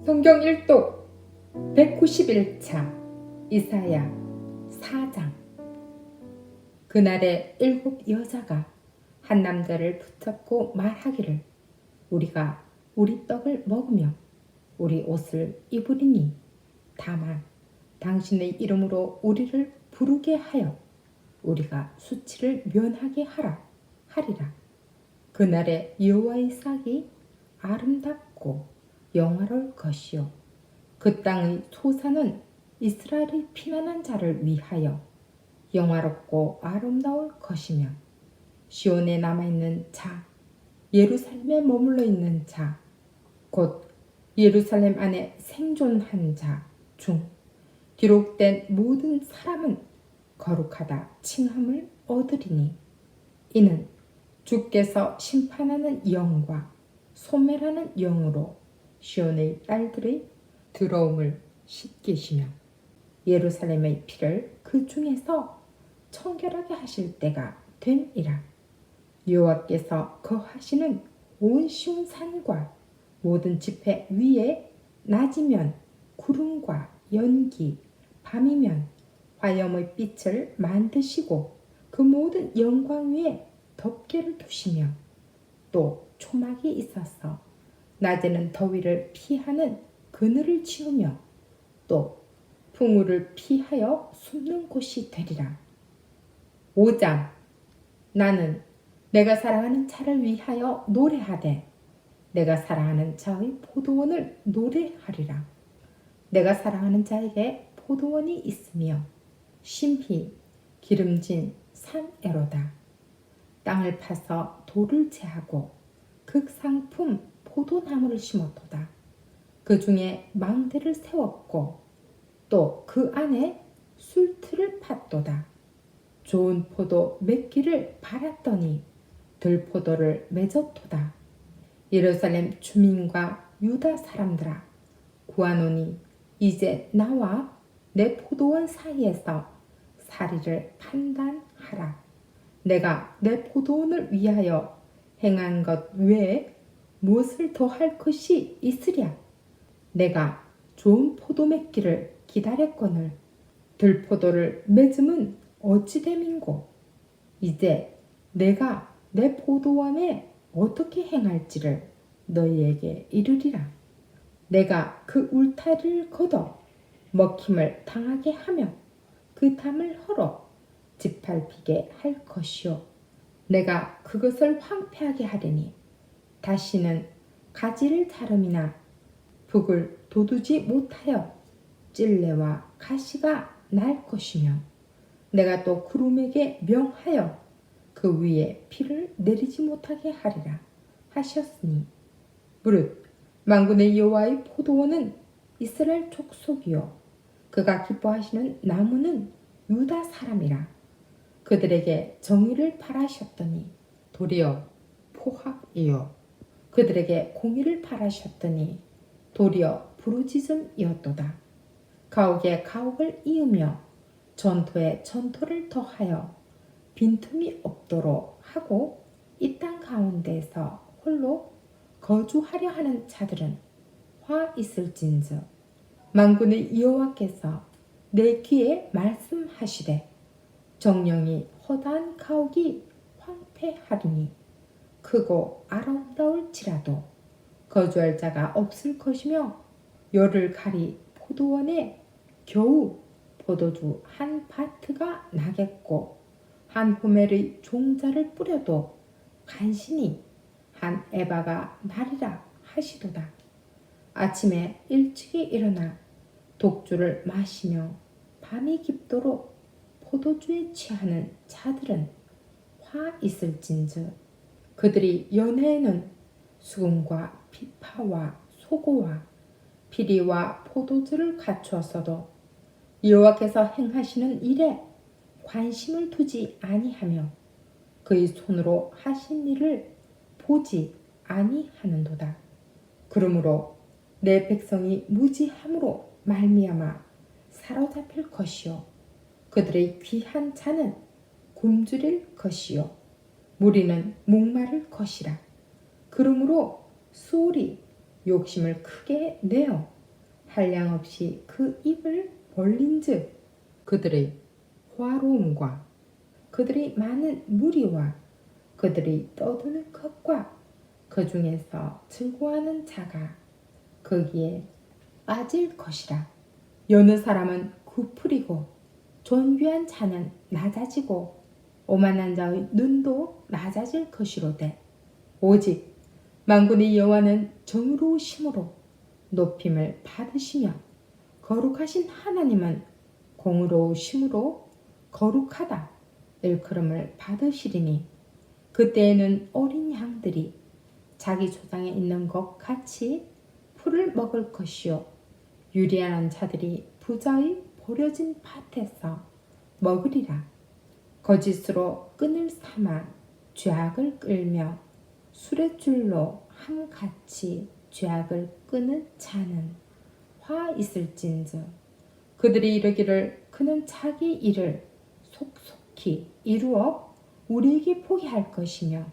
성경 1독 191차 이사야 4장. 그날에 7 여자가 한 남자를 붙잡고 말하기를, 우리가 우리 떡을 먹으며 우리 옷을 입으리니 다만 당신의 이름으로 우리를 부르게 하여 우리가 수치를 면하게 하리라. 그날에 여호와의 싹이 아름답고 영화로울 것이요, 그 땅의 소산은 이스라엘의 피난한 자를 위하여 영화롭고 아름다울 것이며, 시온에 남아있는 자, 예루살렘에 머물러 있는 자, 곧 예루살렘 안에 생존한 자 중 기록된 모든 사람은 거룩하다 칭함을 얻으리니, 이는 주께서 심판하는 영과 소멸하는 영으로 시온의 딸들의 더러움을 씻기시며 예루살렘의 피를 그 중에서 청결하게 하실 때가 됨이라. 여호와께서 거하시는 온 시온 산과 모든 지폐 위에 낮이면 구름과 연기, 밤이면 화염의 빛을 만드시고 그 모든 영광 위에 덮개를 두시며, 또 초막이 있어서 낮에는 더위를 피하는 그늘을 지으며 또 풍우를 피하여 숨는 곳이 되리라. 5장. 나는 내가 사랑하는 자를 위하여 노래하되 내가 사랑하는 자의 포도원을 노래하리라. 내가 사랑하는 자에게 포도원이 있으며 심히 기름진 산에로다. 땅을 파서 돌을 제하고 극상품 포도나무를 심었도다. 그 중에 망대를 세웠고 또 그 안에 술틀을 팠도다. 좋은 포도 맺기를 바랐더니 들포도를 맺었도다. 예루살렘 주민과 유다 사람들아, 구하노니 이제 나와 내 포도원 사이에서 사리를 판단하라. 내가 내 포도원을 위하여 행한 것 외에 무엇을 더 할 것이 있으랴. 내가 좋은 포도 맺기를 기다렸거늘 들포도를 맺음은 어찌 됨인고. 이제 내가 내 포도원에 어떻게 행할지를 너희에게 이르리라. 내가 그 울타리를 걷어 먹힘을 당하게 하며 그 담을 헐어 짓밟히게 할 것이요, 내가 그것을 황폐하게 하리니 다시는 가지를 다름이나 북을 돋우지 못하여 찔레와 가시가 날 것이며, 내가 또 구름에게 명하여 그 위에 비를 내리지 못하게 하리라 하셨으니, 무릇 만군의 여호와의 포도원은 이스라엘 족속이요, 그가 기뻐하시는 나무는 유다 사람이라. 그들에게 정의를 바라셨더니 도리어 포악이요, 그들에게 공의를 바라셨더니 도리어 부르짖음이었도다. 가옥에 가옥을 이으며 전토에 전토를 더하여 빈틈이 없도록 하고 이 땅 가운데에서 홀로 거주하려 하는 자들은 화 있을진저, 만군의 여호와께서 내 귀에 말씀하시되 정령이 허다한 가옥이 황폐하리니 크고 아름다울지라도 거주할 자가 없을 것이며, 열을 가리 포도원에 겨우 포도주 한 바트가 나겠고 한 호멜의 종자를 뿌려도 간신히 한 에바가 나리라 하시도다. 아침에 일찍이 일어나 독주를 마시며 밤이 깊도록 포도주에 취하는 자들은 화 있을진즉, 그들이 연회에는 수금과 비파와 소고와 피리와 포도주를 갖추었어도 여호와께서 행하시는 일에 관심을 두지 아니하며 그의 손으로 하신 일을 보지 아니하는도다. 그러므로 내 백성이 무지함으로 말미암아 사로잡힐 것이요, 그들의 귀한 자는 굶주릴 것이요, 무리는 목마를 것이라. 그러므로 수울이 욕심을 크게 내어 한량없이 그 입을 벌린즉 그들의 화로움과 그들의 많은 무리와 그들이 떠드는 것과 그 중에서 즐거워하는 자가 거기에 빠질 것이라. 여느 사람은 굽으리고 존귀한 자는 낮아지고 오만한 자의 눈도 낮아질 것이로되 오직 만군의 여호와는 정의로우심으로 높임을 받으시며 거룩하신 하나님은 공의로우심으로 거룩하다 일컬음을 받으시리니 그때에는 어린 양들이 자기 조상에 있는 것 같이 풀을 먹을 것이요 유리한 자들이 부자의 버려진 밭에서 먹으리라. 거짓으로 끈을 삼아 죄악을 끌며 수레줄로 함같이 죄악을 끄는 자는 화 있을진저 그들이 이르기를 그는 자기 일을 속속히 이루어 우리에게 보게 할 것이며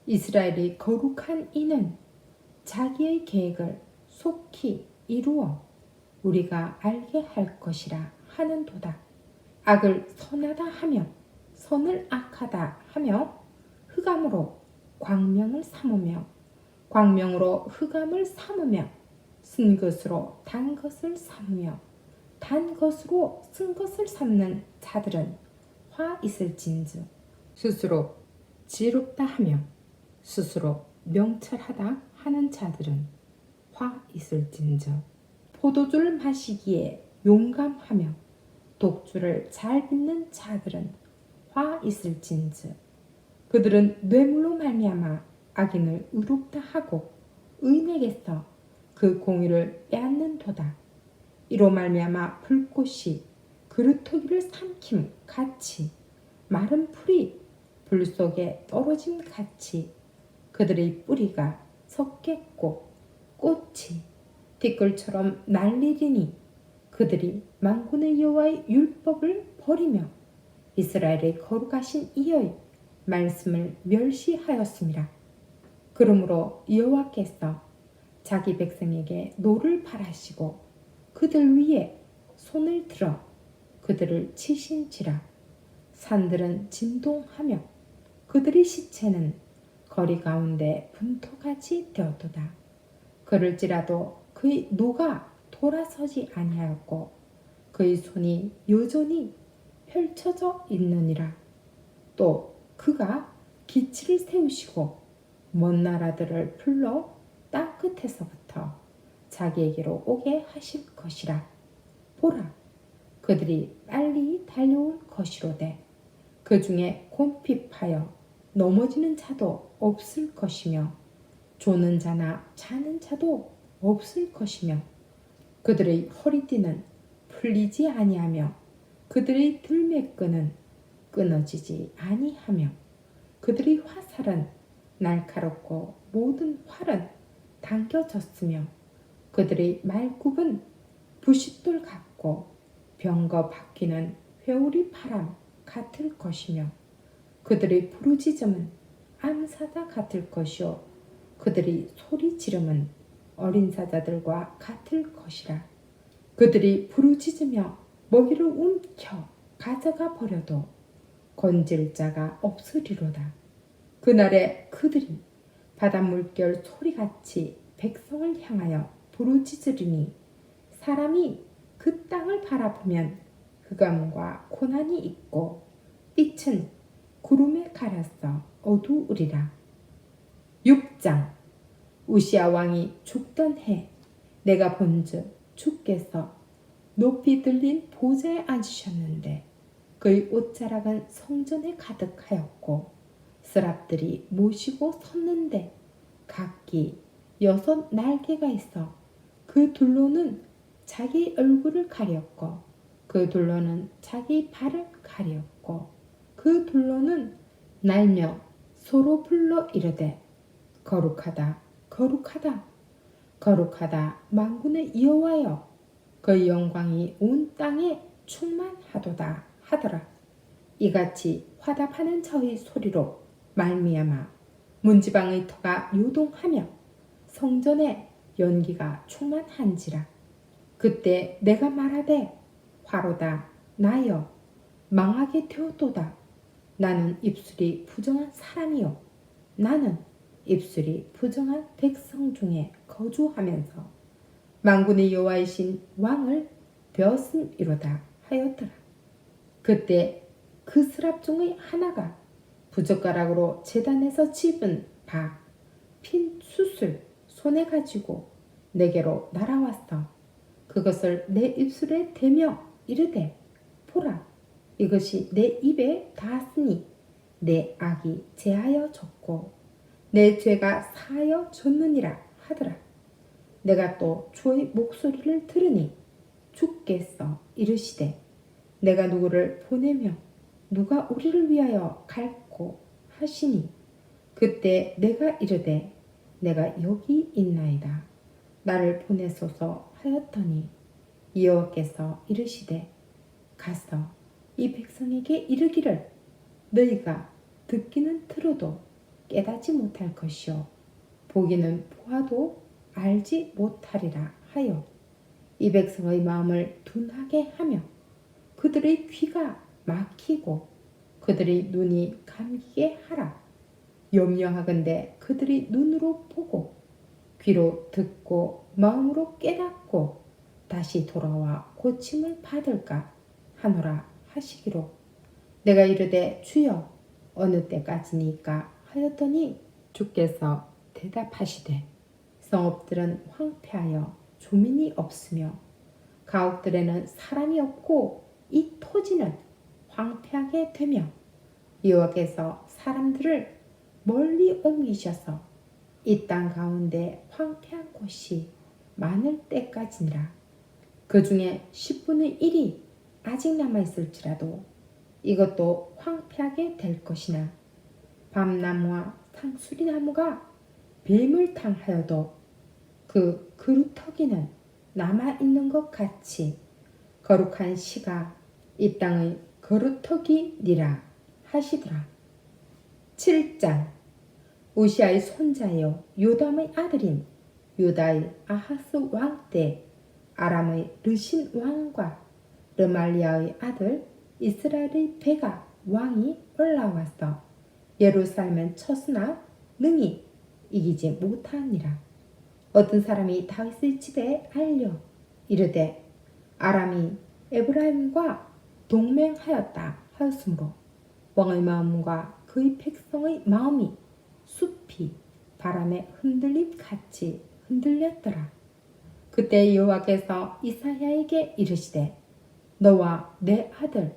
이스라엘의 거룩한 이는 자기의 계획을 속히 이루어 우리가 알게 할 것이라 하는도다. 악을 선하다 하며 선을 악하다 하며 흑암으로 광명을 삼으며 광명으로 흑암을 삼으며 쓴 것으로 단 것을 삼으며 단 것으로 쓴 것을 삼는 자들은 화 있을진즉 스스로 지롭다 하며 스스로 명철하다 하는 자들은 화 있을진즉 포도주를 마시기에 용감하며 독주를 잘 빚는 자들은 화 있을진즉 그들은 뇌물로 말미암아 악인을 의롭다 하고 의인에게서 그 공의를 빼앗는도다. 이로 말미암아 불꽃이 그루터기를 삼킴 같이 마른 풀이 불 속에 떨어짐 같이 그들의 뿌리가 섞겠고 꽃이 티끌처럼 날리리니 그들이 만군의 여호와의 율법을 버리며 이스라엘의 거룩하신 이의 말씀을 멸시하였습니다. 그러므로 여호와께서 자기 백성에게 노를 바라시고 그들 위에 손을 들어 그들을 치신지라. 산들은 진동하며 그들의 시체는 거리 가운데 분토같이 되었도다. 그럴지라도 그의 노가 돌아서지 아니하였고 그의 손이 여전히 펼쳐져 있느니라. 또 그가 기치를 세우시고 먼 나라들을 불러 땅 끝에서부터 자기에게로 오게 하실 것이라. 보라, 그들이 빨리 달려올 것이로되 그 중에 곤핍하여 넘어지는 자도 없을 것이며 조는 자나 자는 자도 없을 것이며 그들의 허리띠는 풀리지 아니하며 그들의 들매끈은 끊어지지 아니하며 그들의 화살은 날카롭고 모든 활은 당겨졌으며 그들의 말굽은 부싯돌 같고 병거 바퀴는 회오리 바람 같을 것이며 그들의 부르짖음은 암사자 같을 것이요 그들의 소리 지름은 어린 사자들과 같을 것이라. 그들이 부르짖으며 먹이를 움켜 가져가 버려도 건질 자가 없으리로다. 그날에 그들이 바닷물결 소리같이 백성을 향하여 부르짖으리니 사람이 그 땅을 바라보면 흑암과 고난이 있고 빛은 구름에 가려서 어두우리라. 6장 우시야 왕이 죽던 해 내가 본즉 주께서 높이 들린 보좌에 앉으셨는데 그의 옷자락은 성전에 가득하였고 스랍들이 모시고 섰는데 각기 6 날개가 있어 그 둘로는 자기 얼굴을 가렸고 그 둘로는 자기 발을 가렸고 그 둘로는 날며 서로 불러 이르되 거룩하다 거룩하다 거룩하다 만군의 여호와여 그의 영광이 온 땅에 충만하도다 하더라. 이같이 화답하는 저의 소리로 말미암아 문지방의 터가 요동하며 성전에 연기가 충만한지라. 그때 내가 말하되 화로다 나여 망하게 되었도다. 나는 입술이 부정한 사람이요 나는 입술이 부정한 백성 중에 거주하면서 만군의 여호와이신 왕을 배웠음이로다 하였더라. 그때 그 스랍 중의 하나가 부젓가락으로 제단에서 집은 바 핀 숯을 손에 가지고 내게로 날아왔어. 그것을 내 입술에 대며 이르되 보라 이것이 내 입에 닿았으니 내 악이 제하여 졌고 내 죄가 사하여 졌느니라 하더라. 내가 또 주의 목소리를 들으니 주께서 이르시되 내가 누구를 보내며 누가 우리를 위하여 갈고 하시니 그때 내가 이르되 내가 여기 있나이다. 나를 보내소서 하였더니 여호와께서 이르시되 가서 이 백성에게 이르기를 너희가 듣기는 들어도 깨닫지 못할 것이요 보기는 보아도 알지 못하리라 하여 이 백성의 마음을 둔하게 하며 그들의 귀가 막히고 그들의 눈이 감기게 하라. 염려하건대 그들이 눈으로 보고 귀로 듣고 마음으로 깨닫고 다시 돌아와 고침을 받을까 하노라 하시기로 내가 이르되 주여 어느 때까지니까 하였더니 주께서 대답하시되 성읍들은 황폐하여 주민이 없으며 가옥들에는 사람이 없고 이 토지는 황폐하게 되며 여호와께서 사람들을 멀리 옮기셔서 이 땅 가운데 황폐한 곳이 많을 때까지니라. 그 중에 10분의 1이 아직 남아있을지라도 이것도 황폐하게 될 것이나 밤나무와 상수리나무가 뱀을 당하여도 그 그루터기는 남아있는 것 같이 거룩한 시가 이 땅의 거루터기니라 하시더라. 7장 우시아의 손자요 요담의 아들인 유다의 아하스 왕 때 아람의 르신 왕과 르말리아의 아들 이스라엘의 배가 왕이 올라와서 예루살렘을 쳤으나 능히 이기지 못하니라. 어떤 사람이 다윗의 집에 알려 이르되 아람이 에브라임과 동맹하였다 하였으므로 왕의 마음과 그의 백성의 마음이 숲이 바람에 흔들림 같이 흔들렸더라. 그때 여호와께서 이사야에게 이르시되 너와 내 아들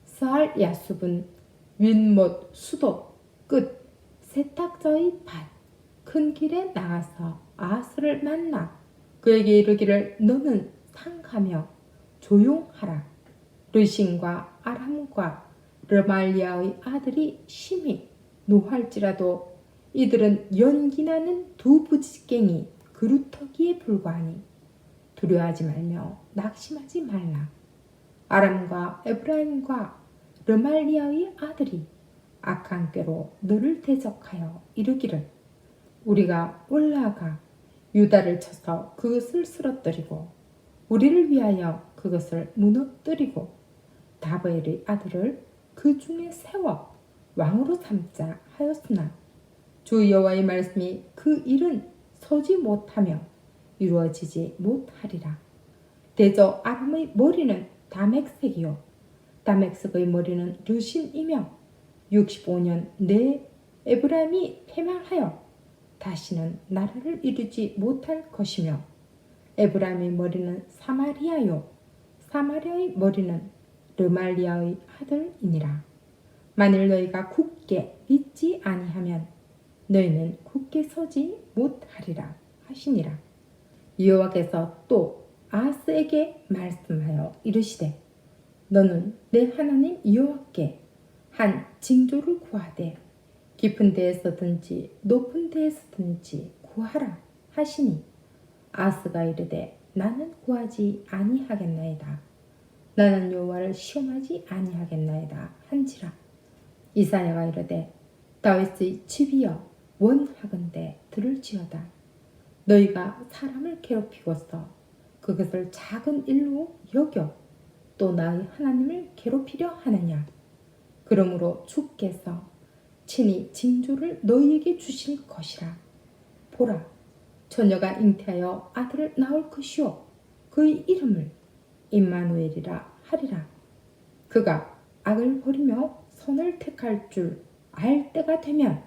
스알 야숲은 윗못 수도 끝 세탁저의 밭 큰 길에 나가서 아하스를 만나 그에게 이르기를 너는 상하며 조용하라. 르신과 아람과 르말리아의 아들이 심히 노할지라도 이들은 연기나는 두 부지깽이 그루터기에 불과하니 두려워하지 말며 낙심하지 말라. 아람과 에브라임과 르말리아의 아들이 악한 꾀로 너를 대적하여 이르기를 우리가 올라가 유다를 쳐서 그것을 쓰러뜨리고 우리를 위하여 그것을 무너뜨리고 다베엘의 아들을 그 중에 세워 왕으로 삼자 하였으나 주 여호와의 말씀이 그 일은 서지 못하며 이루어지지 못하리라. 대저 아람의 머리는 다맥색이요 다맥색의 머리는 르신이며 65년 내 에브라임이 패망하여 다시는 나라를 이루지 못할 것이며 에브라임의 머리는 사마리아요 사마리아의 머리는 르말리아의 아들이니라. 만일 너희가 굳게 믿지 아니하면 너희는 굳게 서지 못하리라 하시니라. 여호와께서 또 아하스에게 말씀하여 이르시되 너는 내 하나님 여호와께 한 징조를 구하되 깊은 데에서든지 높은 데에서든지 구하라 하시니 아하스가 이르되 나는 구하지 아니하겠나이다. 나는 여호와를 시험하지 아니하겠나이다 한지라. 이사야가 이르되 다윗의 집이여 원하건대 들을지어다. 너희가 사람을 괴롭히고서 그것을 작은 일로 여겨 또 너희 하나님을 괴롭히려 하느냐? 그러므로 주께서 친히 징조를 너희에게 주실 것이라. 보라, 처녀가 잉태하여 아들을 낳을 것이요 그의 이름을 임마누엘이라 하리라. 그가 악을 버리며 선을 택할 줄 알 때가 되면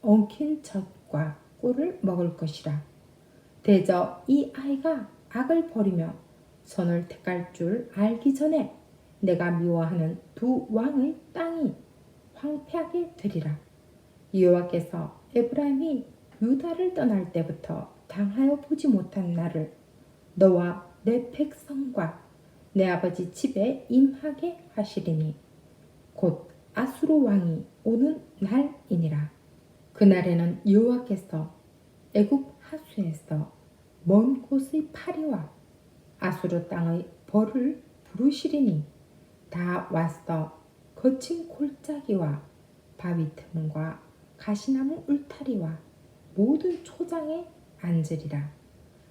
엉킨 젖과 꿀을 먹을 것이라. 대저 이 아이가 악을 버리며 선을 택할 줄 알기 전에 내가 미워하는 두 왕의 땅이 황폐하게 되리라. 여호와께서 에브라임이 유다를 떠날 때부터 당하여 보지 못한 날을 너와 내 백성과 내 아버지 집에 임하게 하시리니 곧 아수르 왕이 오는 날이니라. 그날에는 여호와께서 애굽 하수에서 먼 곳의 파리와 아수르 땅의 벌을 부르시리니 다 와서 거친 골짜기와 바위 틈과 가시나무 울타리와 모든 초장에 앉으리라.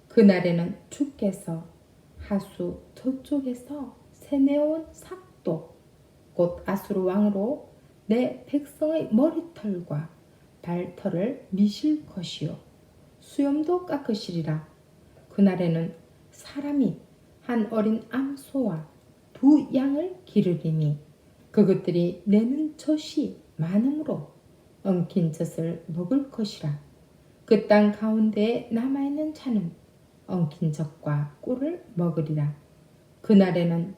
그날에는 주께서 하수 저쪽에서 새내어온 삭도 곧 아수르 왕으로 내 백성의 머리털과 발털을 미실 것이요 수염도 깎으시리라. 그날에는 사람이 한 어린 암소와 두 양을 기르리니 그것들이 내는 젖이 많음으로 엉킨 젖을 먹을 것이라. 그 땅 가운데에 남아있는 자는 엉킨 젖과 꿀을 먹으리라. 그날에는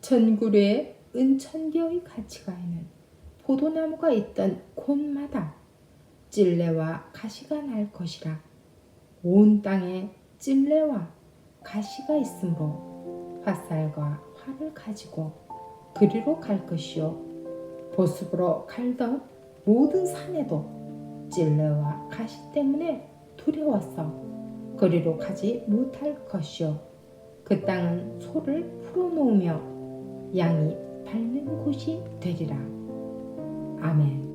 천구류의 은천개의 가치가 있는 포도나무가 있던 곳마다 찔레와 가시가 날 것이라. 온 땅에 찔레와 가시가 있으므로 화살과 활을 가지고 그리로 갈 것이요 보습으로 갈던 모든 산에도 찔레와 가시 때문에 두려워서 그리로 가지 못할 것이요 그 땅은 소를 풀어놓으며 양이 밟는 곳이 되리라. 아멘.